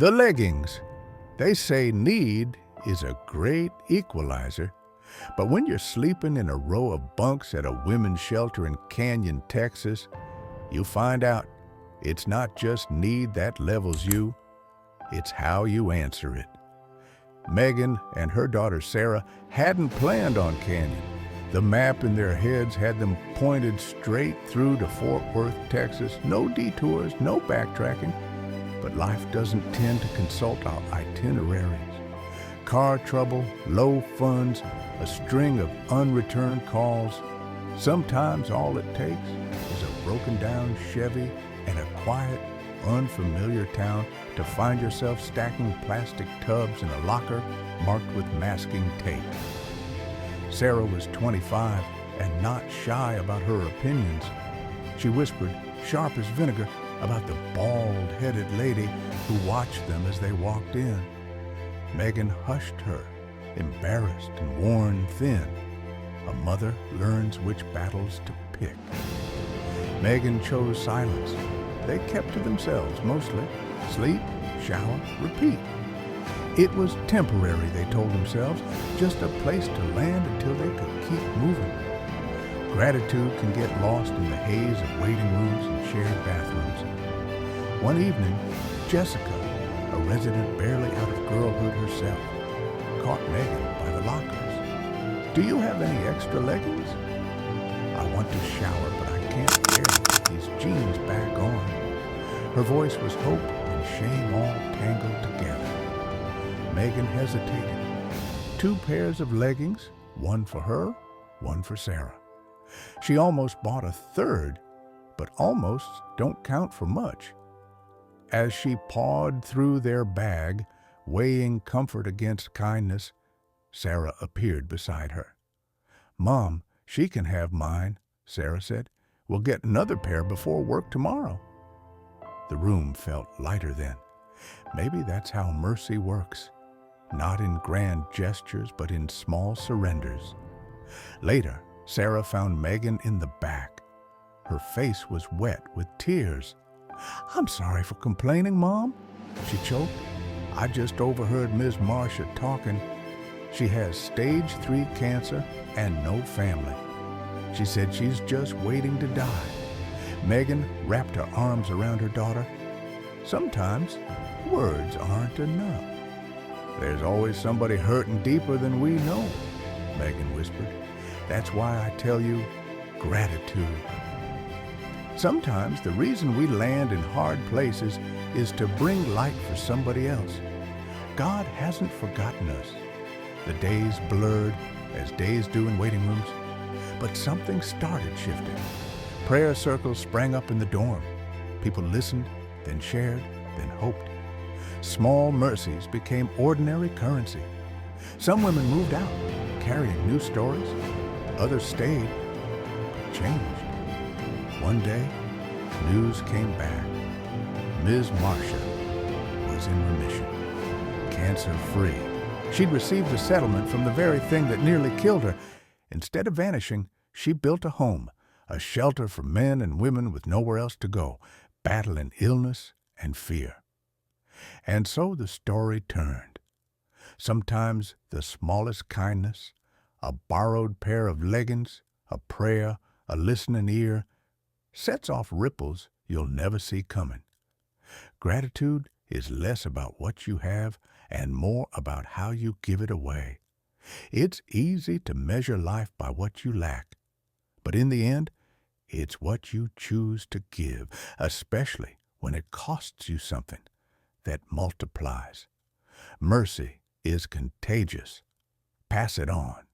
The leggings. They say need is a great equalizer, but when you're sleeping in a row of bunks at a women's shelter in Canyon, Texas, you find out it's not just need that levels you, it's how you answer it. Megan and her daughter Sarah hadn't planned on Canyon. The map in their heads had them pointed straight through to Fort Worth, Texas. No detours, no backtracking. But life doesn't tend to consult our itineraries. Car trouble, low funds, a string of unreturned calls. Sometimes all it takes is a broken down Chevy and a quiet, unfamiliar town to find yourself stacking plastic tubs in a locker marked with masking tape. Sarah was 25 and not shy about her opinions. She whispered, sharp as vinegar, about the bald-headed lady who watched them as they walked in. Megan hushed her, embarrassed and worn thin. A mother learns which battles to pick. Megan chose silence. They kept to themselves mostly. Sleep, shower, repeat. It was temporary, they told themselves, just a place to land until they could keep moving. Gratitude can get lost in the haze of waiting rooms and shared bathrooms. One evening, Jessica, a resident barely out of girlhood herself, caught Megan by the lockers. Do you have any extra leggings? I want to shower, but I can't bear to get these jeans back on. Her voice was hope and shame all tangled together. Megan hesitated. 2 pairs of leggings, one for her, one for Sarah. She almost bought a third, but almost don't count for much. As she pawed through their bag, weighing comfort against kindness, Sarah appeared beside her. Mom, she can have mine, Sarah said. We'll get another pair before work tomorrow. The room felt lighter then. Maybe that's how mercy works. Not in grand gestures, but in small surrenders. Later, Sarah found Megan in the back. Her face was wet with tears. I'm sorry for complaining, Mom, she choked. I just overheard Ms. Marcia talking. She has stage 3 cancer and no family. She said she's just waiting to die. Megan wrapped her arms around her daughter. Sometimes words aren't enough. There's always somebody hurting deeper than we know, Megan whispered. That's why I tell you, gratitude. Sometimes the reason we land in hard places is to bring light for somebody else. God hasn't forgotten us. The days blurred, as days do in waiting rooms, but something started shifting. Prayer circles sprang up in the dorm. People listened, then shared, then hoped. Small mercies became ordinary currency. Some women moved out, carrying new stories. Others stayed, but changed. One day, news came back. Ms. Marcia was in remission, cancer-free. She'd received a settlement from the very thing that nearly killed her. Instead of vanishing, she built a home, a shelter for men and women with nowhere else to go, battling illness and fear. And so the story turned. Sometimes the smallest kindness, a borrowed pair of leggings, a prayer, a listening ear, sets off ripples you'll never see coming. Gratitude is less about what you have and more about how you give it away. It's easy to measure life by what you lack, but in the end, it's what you choose to give, especially when it costs you something, that multiplies. Mercy is contagious. Pass it on.